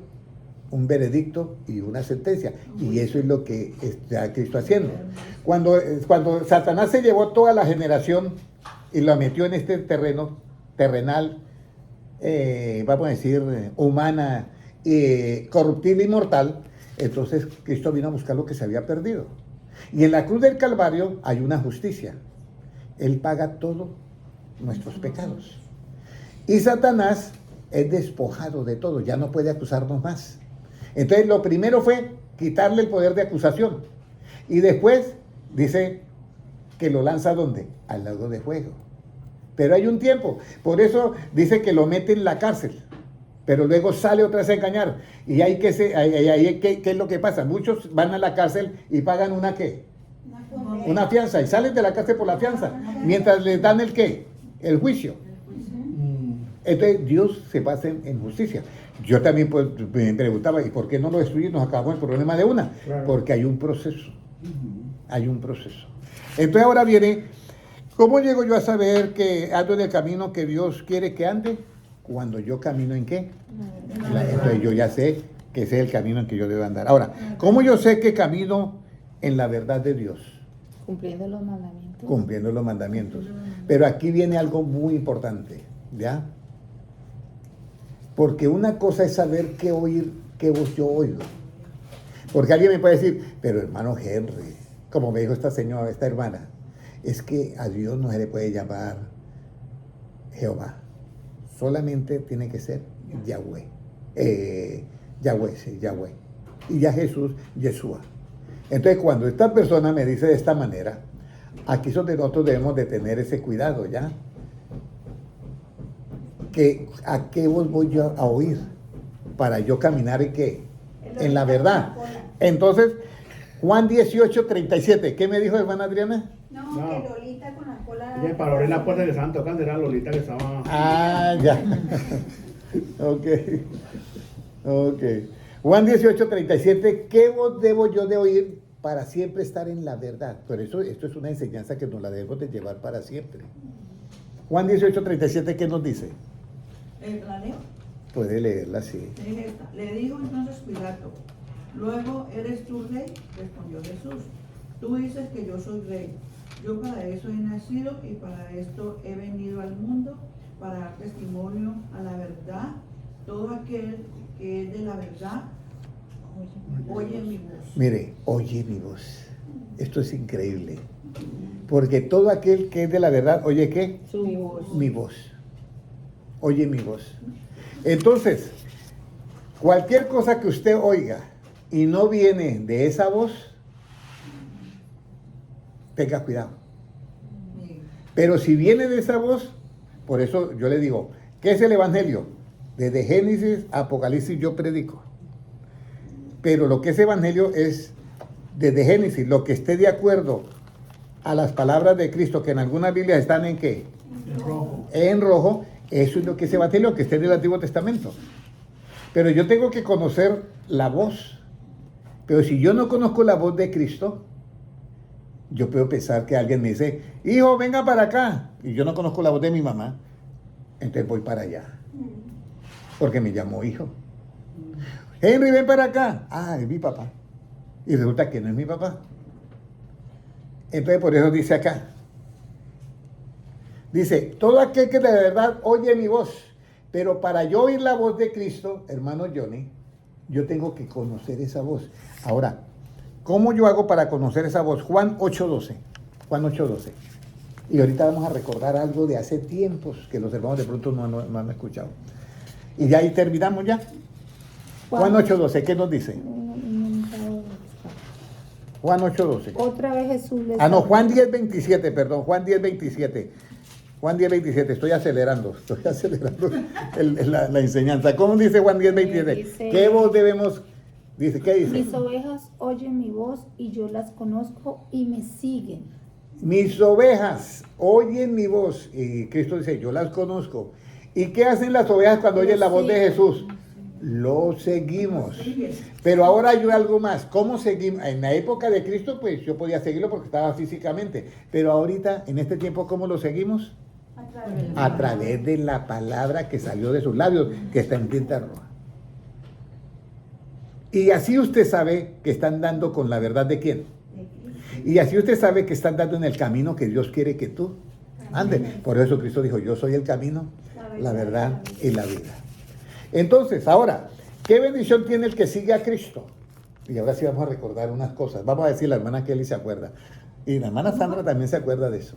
Speaker 1: un veredicto y una sentencia. Y eso es lo que está Cristo haciendo. Cuando Satanás se llevó toda la generación y la metió en este terreno, terrenal, vamos a decir, humana, corruptible y mortal, entonces Cristo vino a buscar lo que se había perdido. Y en la cruz del Calvario hay una justicia. Él paga todos nuestros pecados. Y Satanás es despojado de todo, ya no puede acusarnos más. Entonces lo primero fue quitarle el poder de acusación. Y después dice que lo lanza ¿dónde? Al lago de fuego. Pero hay un tiempo. Por eso dice que lo mete en la cárcel. Pero luego sale otra vez a engañar. Y ¿qué es lo que pasa? Muchos van a la cárcel y pagan una ¿qué? Una fianza. Y salen de la cárcel por la fianza. Mientras les dan el ¿qué? El juicio. Entonces Dios se basa en justicia. Yo también pues, me preguntaba, ¿y por qué no lo destruir? Nos acabamos el problema de una. Claro. Porque hay un proceso. Hay un proceso. Entonces ahora viene, ¿cómo llego yo a saber que ando en el camino que Dios quiere que ande? Cuando yo camino ¿en qué? Entonces yo ya sé que ese es el camino en que yo debo andar. Ahora, ¿cómo yo sé que camino en la verdad de Dios?
Speaker 2: Cumpliendo los mandamientos.
Speaker 1: Cumpliendo los mandamientos. Pero aquí viene algo muy importante, ¿ya? Porque una cosa es saber qué oír, qué voz yo oigo. Porque alguien me puede decir, pero hermano Henry, como me dijo esta señora, esta hermana, es que a Dios no se le puede llamar Jehová. Solamente tiene que ser Yahweh. Yahweh, sí, Yahweh. Y ya Jesús, Yeshua. Entonces, cuando esta persona me dice de esta manera, Aquí es donde nosotros debemos de tener ese cuidado, ¿ya? Que ¿a qué voz voy yo a oír? Para yo caminar en qué? En la verdad. Entonces, Juan 18:37, ¿qué me dijo hermana Adriana?
Speaker 2: No,
Speaker 6: No.
Speaker 2: que Lolita con la cola.
Speaker 6: Ella, para abrir la puerta que estaban tocando, era Lolita que estaba.
Speaker 1: Ah, ya. Ok. Ok. Juan 18:37, ¿qué voz debo yo de oír para siempre estar en la verdad? Por eso esto es una enseñanza que nos la debemos de llevar para siempre. Juan 18:37, ¿qué nos dice?
Speaker 4: ¿La leo?
Speaker 1: Puede leerla así.
Speaker 4: Es esta. Le dijo entonces Pilato, luego, ¿eres tú rey? Respondió Jesús. Tú dices que yo soy rey. Yo para eso he nacido y para esto he venido al mundo, para dar testimonio a la verdad. Todo aquel que es de la verdad, oye mi voz.
Speaker 1: Mire, oye mi voz. Esto es increíble. Porque todo aquel que es de la verdad, oye ¿qué?
Speaker 3: Su voz.
Speaker 1: Mi voz. Oye mi voz. Entonces, cualquier cosa que usted oiga y no viene de esa voz, tenga cuidado. Pero si viene de esa voz, por eso yo le digo, ¿qué es el Evangelio? Desde Génesis a Apocalipsis yo predico. Pero lo que es Evangelio es desde Génesis, lo que esté de acuerdo a las palabras de Cristo, que en algunas Biblias están en ¿qué?
Speaker 6: En rojo.
Speaker 1: En rojo, eso es lo que es Evangelio, que esté en el Antiguo Testamento. Pero yo tengo que conocer la voz. Pero si yo no conozco la voz de Cristo, yo puedo pensar que alguien me dice, hijo, venga para acá. Y yo no conozco la voz de mi mamá, entonces voy para allá. Porque me llamó hijo. Henry, ven para acá. Ah, es mi papá. Y resulta que no es mi papá. Entonces por eso dice acá. Dice, todo aquel que de verdad oye mi voz. Pero para yo oír la voz de Cristo, hermano Johnny, yo tengo que conocer esa voz. Ahora, ¿cómo yo hago para conocer esa voz? Juan 8:12. Juan 8:12. Y ahorita vamos a recordar algo de hace tiempos que los hermanos de pronto no han escuchado. Y ya ahí terminamos ya. Juan 8:12, ¿qué nos dice? Juan 8:12.
Speaker 2: Otra vez Jesús les
Speaker 1: Ah, no,
Speaker 2: habló.
Speaker 1: Juan 10:27, perdón, Juan 10:27. Juan 10:27, estoy acelerando la enseñanza. ¿Cómo dice Juan 10:27?
Speaker 2: Dice-
Speaker 1: ¿Qué voz debemos? Dice, ¿qué dice?
Speaker 2: Mis ovejas oyen mi voz y yo las conozco y me siguen.
Speaker 1: Mis ovejas oyen mi voz. Y Cristo dice, yo las conozco. ¿Y qué hacen las ovejas cuando oyen la voz de Jesús? Lo seguimos. Pero ahora hay algo más. ¿Cómo seguimos? En la época de Cristo, pues yo podía seguirlo porque estaba físicamente. Pero ahorita, en este tiempo, ¿cómo lo seguimos? A través de la palabra que salió de sus labios, que está en tinta roja. Y así usted sabe que están dando con la verdad de quién. Y así usted sabe que están dando en el camino que Dios quiere que tú andes. Por eso Cristo dijo, yo soy el camino, la verdad y la vida. Entonces, ahora, ¿qué bendición tiene el que sigue a Cristo? Y ahora sí vamos a recordar unas cosas. Vamos a decir, la hermana Kelly se acuerda. Y la hermana Sandra también se acuerda de eso.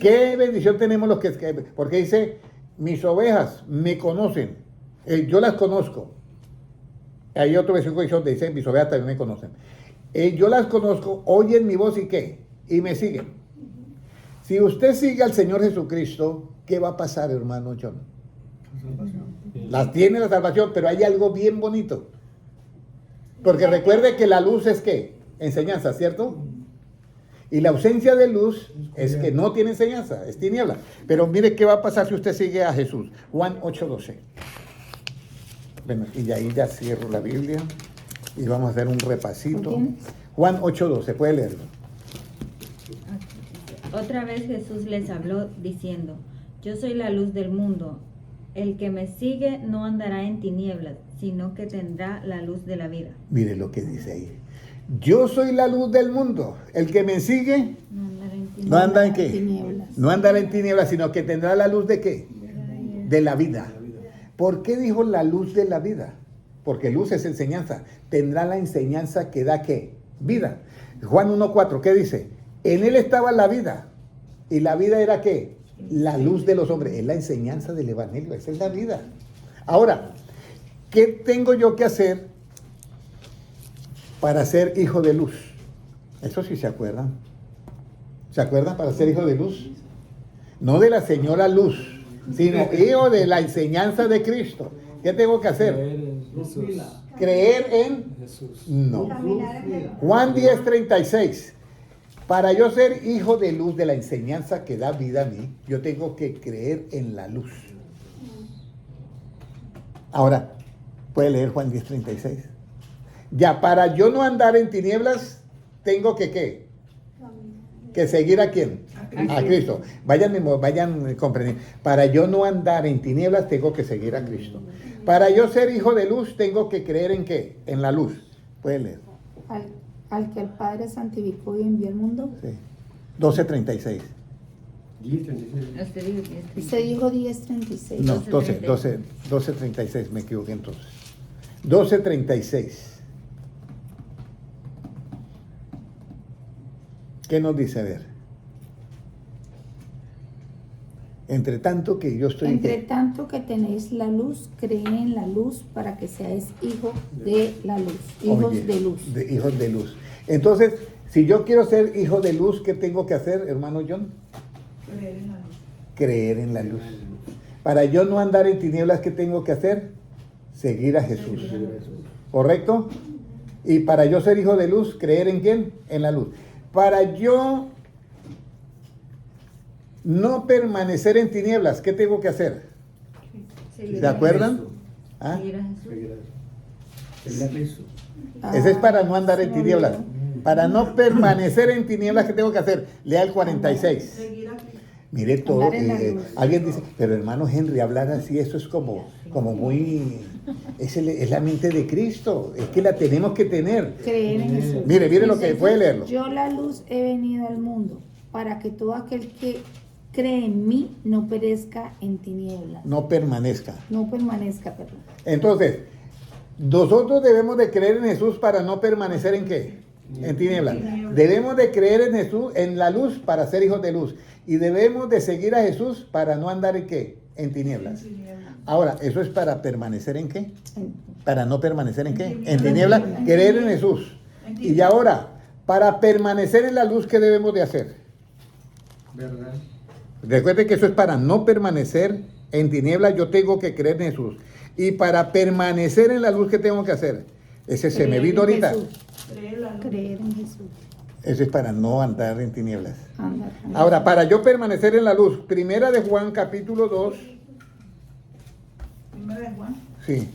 Speaker 1: ¿Qué bendición tenemos los que... Porque dice, mis ovejas me conocen. Yo las conozco. Hay otro versículo donde dice, mis ovejas también me conocen. Yo las conozco, oyen mi voz y ¿qué? Y me siguen. Si usted sigue al Señor Jesucristo, ¿qué va a pasar, hermano John? Las tiene la salvación, pero hay algo bien bonito. Porque recuerde que la luz es ¿qué? Enseñanza, ¿cierto? Y la ausencia de luz es que no tiene enseñanza, es tiniebla. Pero mire qué va a pasar si usted sigue a Jesús. Juan 8:12. Bueno, y ahí ya cierro la Biblia y vamos a hacer un repasito.
Speaker 2: ¿Entiendes?
Speaker 1: Juan 8:12, puede leerlo.
Speaker 3: Otra vez Jesús les habló diciendo, yo soy la luz del mundo. El que me sigue no andará en tinieblas, sino que tendrá la luz de la vida.
Speaker 1: Mire lo que dice ahí. Yo soy la luz del mundo. El que me sigue
Speaker 3: No andará en tinieblas.
Speaker 1: no anda en qué.
Speaker 2: Tinieblas.
Speaker 1: No andará en tinieblas, sino que tendrá la luz de qué. De la vida. ¿Por qué dijo la luz de la vida? Porque luz es enseñanza. Tendrá la enseñanza que da qué. Vida. Juan 1:4, ¿qué dice? En él estaba la vida. ¿Y la vida era qué? La luz de los hombres. Es la enseñanza del Evangelio. Esa es la vida. Ahora, ¿qué tengo yo que hacer para ser hijo de luz? Eso sí se acuerdan. ¿Se acuerdan? Para ser hijo de luz. No de la señora Luz, sino hijo de la enseñanza de Cristo. ¿Qué tengo que hacer?
Speaker 5: Creer en Jesús.
Speaker 1: Creer en...
Speaker 5: Jesús.
Speaker 1: No.
Speaker 2: Caminar en el-
Speaker 1: Juan 10:36. Para yo ser hijo de luz de la enseñanza que da vida a mí, yo tengo que creer en la luz. Ahora, puede leer Juan 10:36. Ya, para yo no andar en tinieblas, tengo que ¿qué? Que seguir a quién? A Cristo. Vayan comprendiendo. Para yo no andar en tinieblas, tengo que seguir a Cristo. Para yo ser hijo de luz, tengo que creer en ¿qué? En la luz. Puede leer.
Speaker 2: Al que el Padre santificó y envió al mundo.
Speaker 1: Sí. 12:36.
Speaker 6: 10:36.
Speaker 3: Usted dijo que
Speaker 2: Usted dijo 10:36.
Speaker 1: No, 12:36, me equivoqué entonces. 12:36. ¿Qué nos dice? A ver. Entre tanto que yo estoy...
Speaker 2: Entre tanto que tenéis la luz, creen en la luz para que seáis hijos de la luz. Hijos
Speaker 1: Oye,
Speaker 2: de luz.
Speaker 1: hijos de luz. Entonces, si yo quiero ser hijo de luz, ¿qué tengo que hacer, hermano John?
Speaker 4: Creer en la luz.
Speaker 1: Creer en la luz. Para yo no andar en tinieblas, ¿qué tengo que hacer? Seguir a Jesús. ¿Correcto? Y para yo ser hijo de luz, ¿creer en quién? En la luz. Para yo no permanecer en tinieblas, ¿qué tengo que hacer? ¿Se acuerdan? ¿Ah?
Speaker 3: Seguir a Jesús.
Speaker 6: Seguir a Cristo.
Speaker 1: Ese es para no andar en
Speaker 2: se me
Speaker 1: tinieblas.
Speaker 2: olvidó.
Speaker 1: Para no permanecer en tinieblas, ¿qué tengo que hacer? Lea el 46.
Speaker 4: Seguir a Cristo.
Speaker 1: Mire todo.
Speaker 2: Andar en la luz.
Speaker 1: Alguien dice, pero hermano Henry, hablar así, eso es como muy... Es la mente de Cristo. Es que la tenemos que tener.
Speaker 2: Creer en Jesús.
Speaker 1: Mire lo
Speaker 2: Dice,
Speaker 1: que puede leerlo.
Speaker 2: Yo la luz he venido al mundo para que todo aquel que cree en mí no perezca en tinieblas.
Speaker 1: No permanezca.
Speaker 2: No permanezca, perdón.
Speaker 1: Entonces, nosotros debemos de creer en Jesús para no permanecer en qué? En tinieblas. Debemos de creer en Jesús, en la luz, para ser hijos de luz. Y debemos de seguir a Jesús para no andar en qué? En tinieblas. Ahora, ¿eso es para permanecer en qué? Para no permanecer en qué? En tinieblas. Creer en Jesús. Y ahora, para permanecer en la luz, ¿qué debemos de hacer?
Speaker 6: ¿Verdad?
Speaker 1: Recuerde que eso es para no permanecer en tinieblas, yo tengo que creer en Jesús. Y para permanecer en la luz, ¿qué tengo que hacer? Ese se me vino ahorita.
Speaker 4: Creer en la luz.
Speaker 2: Creer en Jesús.
Speaker 1: Ese es para no andar en tinieblas.
Speaker 2: Anda.
Speaker 1: Ahora, para yo permanecer en la luz, primera de Juan capítulo 2,
Speaker 4: Primera de Juan.
Speaker 1: sí,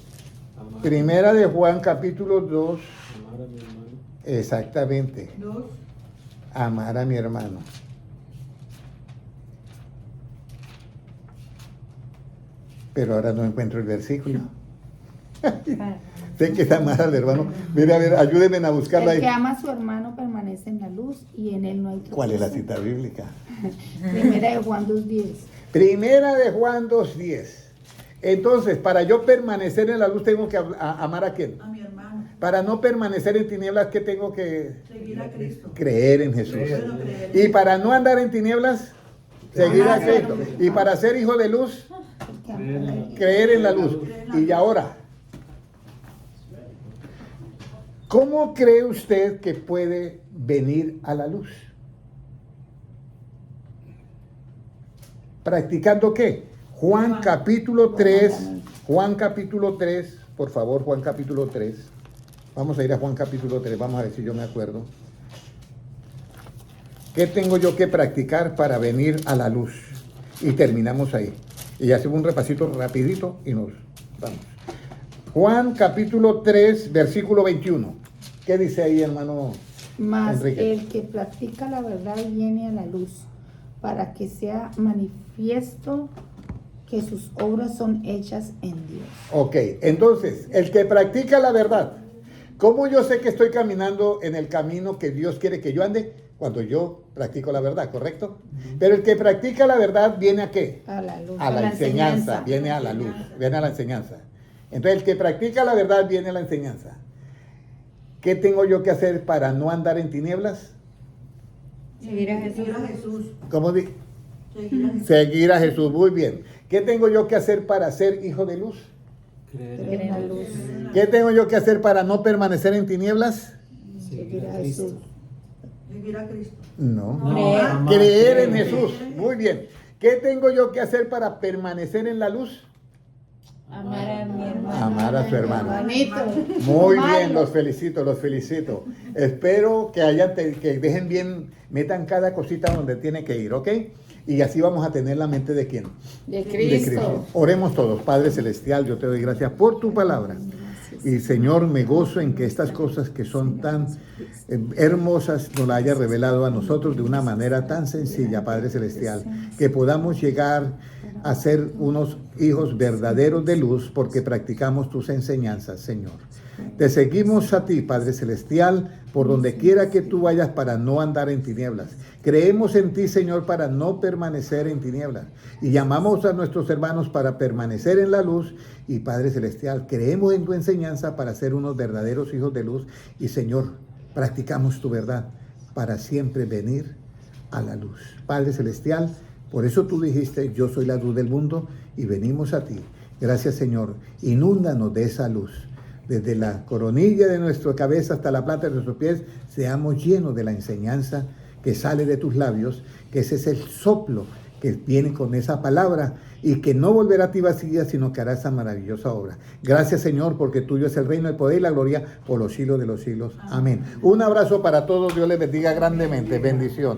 Speaker 5: Amar,
Speaker 1: primera de Juan capítulo 2,
Speaker 5: amar a mi hermano.
Speaker 1: exactamente,
Speaker 4: 2.
Speaker 1: amar a mi hermano. Pero ahora no encuentro el versículo. Sé que es amar al hermano. Mire, a ver, ayúdenme a buscarla
Speaker 2: El que
Speaker 1: ahí.
Speaker 2: ama a su hermano permanece en la luz y en él no hay
Speaker 1: ¿Cuál es la
Speaker 2: tropiezo.
Speaker 1: cita bíblica?
Speaker 2: Primera de Juan 2:10.
Speaker 1: Primera de Juan 2:10. Entonces, para yo permanecer en la luz, tengo que amar a quién.
Speaker 4: A mi hermano.
Speaker 1: Para no permanecer en tinieblas, ¿qué tengo que
Speaker 4: Seguir a Cristo.
Speaker 1: creer en Jesús? Y para no andar en tinieblas, seguir a Cristo. Y para ser hijo de luz,
Speaker 2: El que ama a la-
Speaker 1: creer en la luz. Y ahora, ¿cómo cree usted que puede venir a la luz? ¿Practicando qué? Juan capítulo 3, Juan capítulo 3, por favor, Juan capítulo 3. Vamos a ir a Juan capítulo 3, vamos a ver si yo me acuerdo. ¿Qué tengo yo que practicar para venir a la luz? Y terminamos ahí. Y hacemos un repasito rapidito y nos vamos. Juan capítulo 3, versículo 21. ¿Qué dice ahí, hermano
Speaker 2: Mas
Speaker 1: Enrique?
Speaker 2: el que practica la verdad viene a la luz, para que sea manifiesto que sus obras son hechas en Dios.
Speaker 1: Ok, entonces, el que practica la verdad. ¿Cómo yo sé que estoy caminando en el camino que Dios quiere que yo ande? Cuando yo practico la verdad, ¿correcto? Pero el que practica la verdad viene a qué?
Speaker 2: A la luz.
Speaker 1: A la enseñanza, viene a la luz, viene a la enseñanza. Entonces, el que practica la verdad viene a la enseñanza. ¿Qué tengo yo que hacer para no andar en tinieblas?
Speaker 3: Seguir a Jesús.
Speaker 4: Seguir a Jesús.
Speaker 1: ¿Cómo di?
Speaker 4: Seguir a Jesús.
Speaker 1: Seguir a Jesús, muy bien. ¿Qué tengo yo que hacer para ser hijo de luz?
Speaker 5: Creer
Speaker 2: Creer en la luz.
Speaker 1: ¿Qué tengo yo que hacer para no permanecer en tinieblas?
Speaker 2: Seguir a Jesús.
Speaker 4: Seguir a Cristo.
Speaker 1: No.
Speaker 3: Creer.
Speaker 1: Creer en Jesús. Muy bien. ¿Qué tengo yo que hacer para permanecer en la luz?
Speaker 3: Amar a mi hermano.
Speaker 1: Amar a su hermano.
Speaker 2: Hermanito.
Speaker 1: Muy bien,
Speaker 2: Amarlo.
Speaker 1: los felicito, los felicito. Espero que que dejen bien, metan cada cosita donde tiene que ir, ¿ok? Y así vamos a tener la mente de quién?
Speaker 2: De
Speaker 1: De
Speaker 2: Cristo.
Speaker 1: Oremos todos. Padre Celestial, yo te doy gracias por tu palabra. Y Señor, me gozo en que estas cosas que son tan hermosas nos las haya revelado a nosotros de una manera tan sencilla, Padre Celestial, que podamos llegar a ser unos hijos verdaderos de luz porque practicamos tus enseñanzas, Señor. Te seguimos a ti, Padre Celestial, por donde quiera que tú vayas para no andar en tinieblas. Creemos en ti, Señor, para no permanecer en tinieblas. Y llamamos a nuestros hermanos para permanecer en la luz. Y Padre Celestial, creemos en tu enseñanza para ser unos verdaderos hijos de luz. Y Señor, practicamos tu verdad para siempre venir a la luz. Padre Celestial, por eso tú dijiste, yo soy la luz del mundo y venimos a ti. Gracias, Señor. Inúndanos de esa luz. Desde la coronilla de nuestra cabeza hasta la planta de nuestros pies, seamos llenos de la enseñanza que sale de tus labios, que ese es el soplo que viene con esa palabra y que no volverá a ti vacía, sino que hará esa maravillosa obra. Gracias, Señor, porque tuyo es el reino, el poder y la gloria por los siglos de los siglos. Amén. Un abrazo para todos. Dios les bendiga grandemente. Bendición.